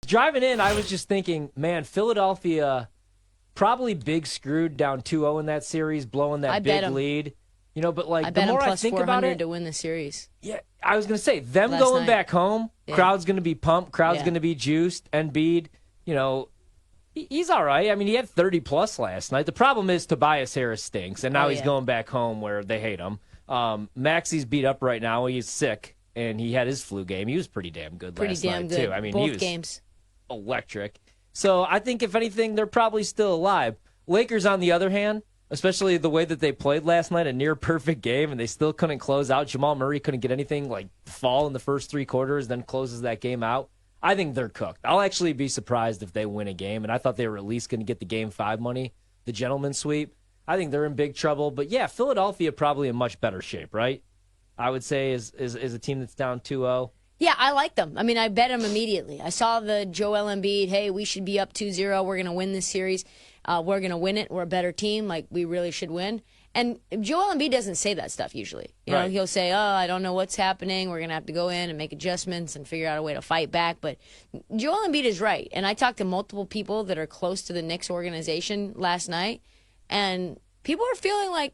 Driving in, I was just thinking, man, Philadelphia probably big screwed down 2-0 in that series, blowing that big lead. But like the more I think about it, to win the series. Yeah, I was going to say, them going back home, crowd's going to be pumped, crowd's going to be juiced. Embiid, he's all right. I mean, he had 30-plus last night. The problem is Tobias Harris stinks, and now he's going back home where they hate him. Maxi's beat up right now. He's sick, and he had his flu game. He was pretty damn good last night, too. I mean, both he was games. Electric. So I think, if anything, they're probably still alive. Lakers, on the other hand, especially the way that they played last night, a near-perfect game, and they still couldn't close out. Jamal Murray couldn't get anything, like, fall in the first three quarters, then closes that game out. I think they're cooked. I'll actually be surprised if they win a game, and I thought they were at least going to get the Game 5 money, the gentleman's sweep. I think they're in big trouble. But, yeah, Philadelphia probably in much better shape, right? I would say is a team that's down 2-0. Yeah, I like them. I mean, I bet them immediately. I saw the Joel Embiid, hey, we should be up 2-0. We're going to win this series. We're going to win it. We're a better team. Like, we really should win. And Joel Embiid doesn't say that stuff usually. You know, he'll say, I don't know what's happening. We're going to have to go in and make adjustments and figure out a way to fight back. But Joel Embiid is right. And I talked to multiple people that are close to the Knicks organization last night. And people are feeling like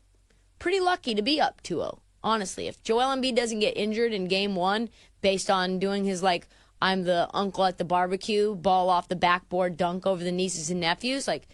pretty lucky to be up 2-0. Honestly, if Joel Embiid doesn't get injured in game one based on doing his, like, I'm the uncle at the barbecue, ball off the backboard, dunk over the nieces and nephews, like,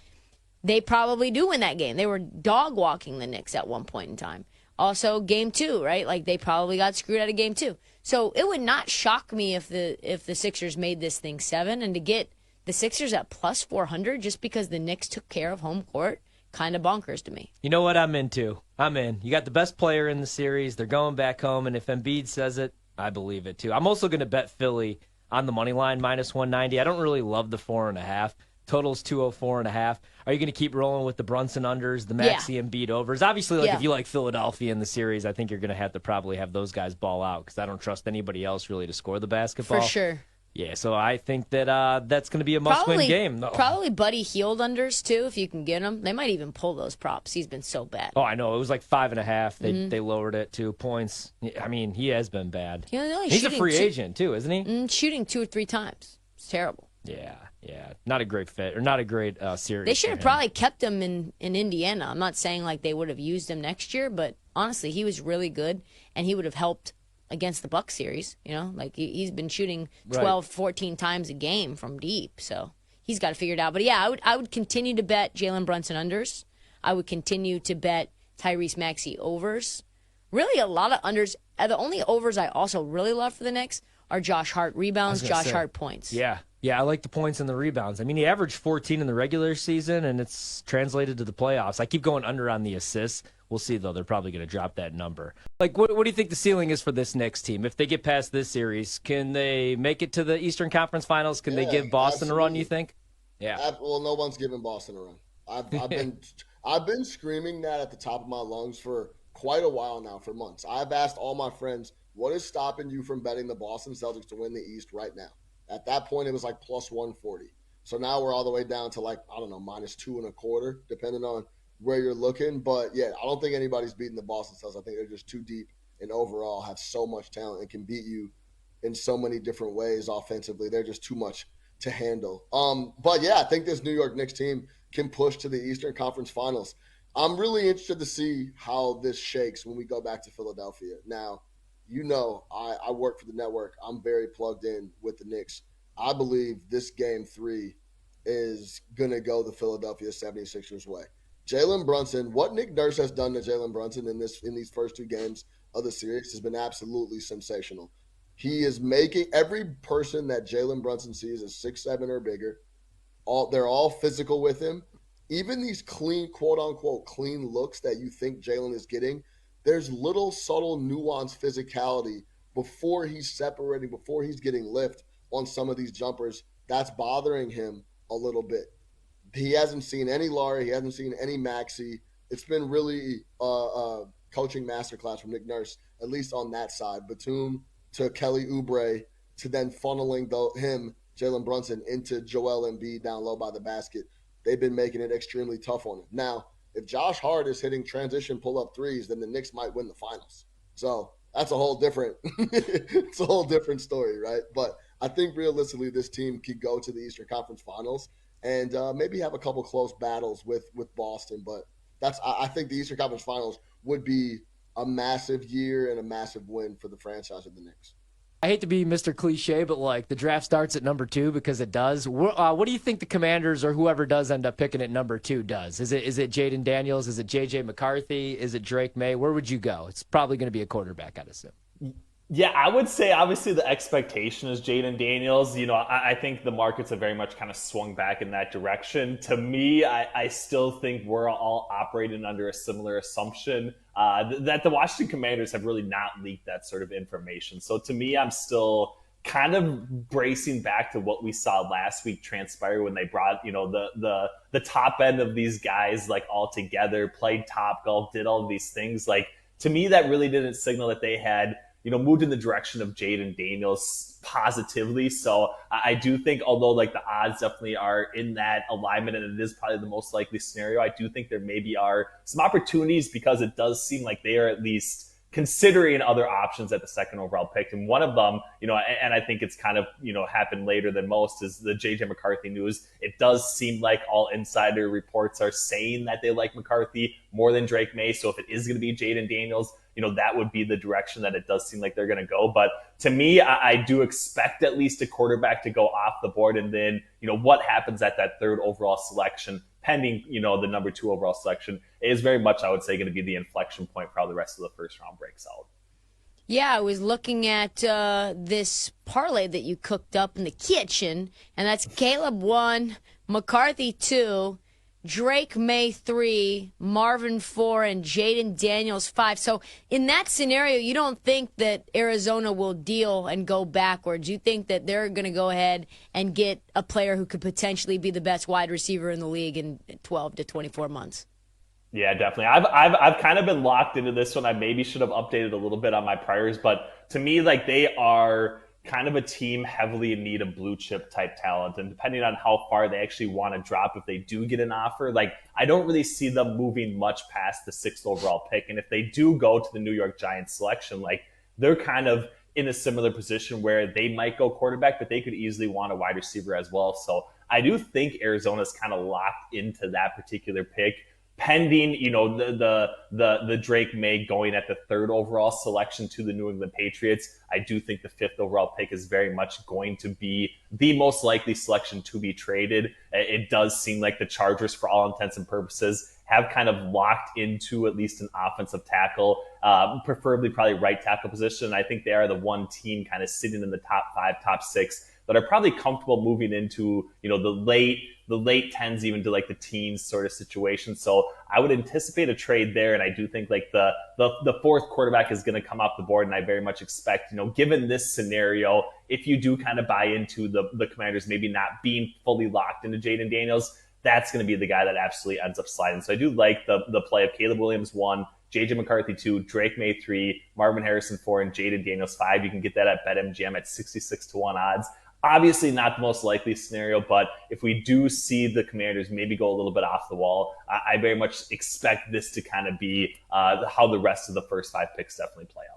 they probably do win that game. They were dog walking the Knicks at one point in time. Also, game two, right? Like, they probably got screwed out of game two. So it would not shock me if the Sixers made this thing 7, and to get the Sixers at plus 400 just because the Knicks took care of home court, kind of bonkers to me. You know what I'm into? I'm in. You got the best player in the series. They're going back home, and if Embiid says it, I believe it too. I'm also going to bet Philly on the money line, minus 190. I don't really love the 4.5. Total's 204.5. Are you going to keep rolling with the Brunson unders, the Maxey and Embiid overs? Obviously, if you like Philadelphia in the series, I think you're going to have to probably have those guys ball out because I don't trust anybody else really to score the basketball. For sure. Yeah, so I think that that's going to be a must-win game. Probably Buddy Hield unders, too, if you can get them. They might even pull those props. He's been so bad. Oh, I know. It was like 5.5. They lowered it to points. I mean, he has been bad. He's a free agent, too, isn't he? Shooting 2 or 3 times. It's terrible. Yeah. Not a great fit, or not a great series. They should have probably kept him in Indiana. I'm not saying like they would have used him next year, but honestly, he was really good, and he would have helped against the Bucks series. Like he's been shooting 12, 14 times a game from deep, so he's got to figure it out. But yeah, I would continue to bet Jalen Brunson unders. I would continue to bet Tyrese Maxey overs. Really, a lot of unders. The only overs I also really love for the Knicks are Josh Hart rebounds, Josh Hart points. Yeah, I like the points and the rebounds. I mean, he averaged 14 in the regular season, and it's translated to the playoffs. I keep going under on the assists. We'll see, though. They're probably going to drop that number. Like, what do you think the ceiling is for this Knicks team? If they get past this series, can they make it to the Eastern Conference Finals? Can they give Boston a run, you think? Yeah. Well, no one's giving Boston a run. I've been screaming that at the top of my lungs for quite a while now, for months. I've asked all my friends, what is stopping you from betting the Boston Celtics to win the East right now? At that point, it was like plus 140. So now we're all the way down to like, I don't know, minus 2.25, depending on where you're looking. But yeah, I don't think anybody's beating the Boston Celtics. I think they're just too deep and overall have so much talent and can beat you in so many different ways offensively. They're just too much to handle. But yeah, I think this New York Knicks team can push to the Eastern Conference Finals. I'm really interested to see how this shakes when we go back to Philadelphia. Now, I work for the network. I'm very plugged in with the Knicks. I believe this game 3 is going to go the Philadelphia 76ers way. Jalen Brunson, what Nick Nurse has done to Jalen Brunson in these first 2 games of the series has been absolutely sensational. He is making every person that Jalen Brunson sees is 6'7" or bigger. They're all physical with him. Even these clean, quote-unquote, clean looks that you think Jalen is getting, there's little subtle nuanced physicality before he's separating, before he's getting lift on some of these jumpers. That's bothering him a little bit. He hasn't seen any Laurie. He hasn't seen any Maxey. It's been really a coaching masterclass from Nick Nurse, at least on that side. Batum to Kelly Oubre to then funneling him, Jalen Brunson, into Joel Embiid down low by the basket. They've been making it extremely tough on him. Now, if Josh Hart is hitting transition pull-up threes, then the Knicks might win the finals. So that's a whole different it's a whole different story, right? But I think realistically this team could go to the Eastern Conference Finals and maybe have a couple close battles with Boston. But I think the Eastern Conference Finals would be a massive year and a massive win for the franchise of the Knicks. I hate to be Mr. Cliche, but like the draft starts at number 2 because it does. What do you think the Commanders or whoever does end up picking at number 2 does? Is it Jaden Daniels? Is it J.J. McCarthy? Is it Drake May? Where would you go? It's probably going to be a quarterback, I'd assume. Yeah, I would say obviously the expectation is Jaden Daniels. I think the markets have very much kind of swung back in that direction. To me, I still think we're all operating under a similar assumption that the Washington Commanders have really not leaked that sort of information. So to me, I'm still kind of bracing back to what we saw last week transpire when they brought, the top end of these guys like all together, played Top Golf, did all of these things. Like to me, that really didn't signal that they had moved in the direction of Jaden Daniels positively. So I do think, although like the odds definitely are in that alignment and it is probably the most likely scenario, I do think there maybe are some opportunities because it does seem like they are at least considering other options at the second overall pick. And one of them, and I think it's kind of, happened later than most, is the JJ McCarthy news. It does seem like all insider reports are saying that they like McCarthy more than Drake May. So if it is going to be Jaden Daniels, that would be the direction that it does seem like they're going to go. But to me, I do expect at least a quarterback to go off the board. And then, what happens at that third overall selection, pending, the number 2 overall selection, is very much, I would say, going to be the inflection point for how the rest of the first round breaks out. Yeah, I was looking at this parlay that you cooked up in the kitchen, and that's Caleb 1, McCarthy 2, Drake May 3, Marvin 4, and Jaden Daniels 5. So in that scenario, you don't think that Arizona will deal and go backwards. You think that they're going to go ahead and get a player who could potentially be the best wide receiver in the league in 12 to 24 months. Yeah, definitely. I've kind of been locked into this one. I maybe should have updated a little bit on my priors, but to me, like they are kind of a team heavily in need of blue chip type talent. And depending on how far they actually want to drop, if they do get an offer, like I don't really see them moving much past the 6th overall pick. And if they do go to the New York Giants selection, like they're kind of in a similar position where they might go quarterback, but they could easily want a wide receiver as well. So I do think Arizona's kind of locked into that particular pick, pending, the Drake May going at the 3rd overall selection to the New England Patriots. I do think the 5th overall pick is very much going to be the most likely selection to be traded. It does seem like the Chargers, for all intents and purposes, have kind of locked into at least an offensive tackle, preferably probably right tackle position. I think they are the one team kind of sitting in the top 5, top 6 that are probably comfortable moving into, the late 10s, even to like the teens sort of situation. So I would anticipate a trade there. And I do think like the 4th quarterback is going to come off the board. And I very much expect, given this scenario, if you do kind of buy into the Commanders maybe not being fully locked into Jaden Daniels, that's going to be the guy that absolutely ends up sliding. So I do like the play of Caleb Williams 1, JJ McCarthy 2, Drake May 3, Marvin Harrison 4, and Jaden Daniels 5. You can get that at BetMGM at 66-1 odds. Obviously not the most likely scenario, but if we do see the Commanders maybe go a little bit off the wall, I very much expect this to kind of be how the rest of the first 5 picks definitely play out.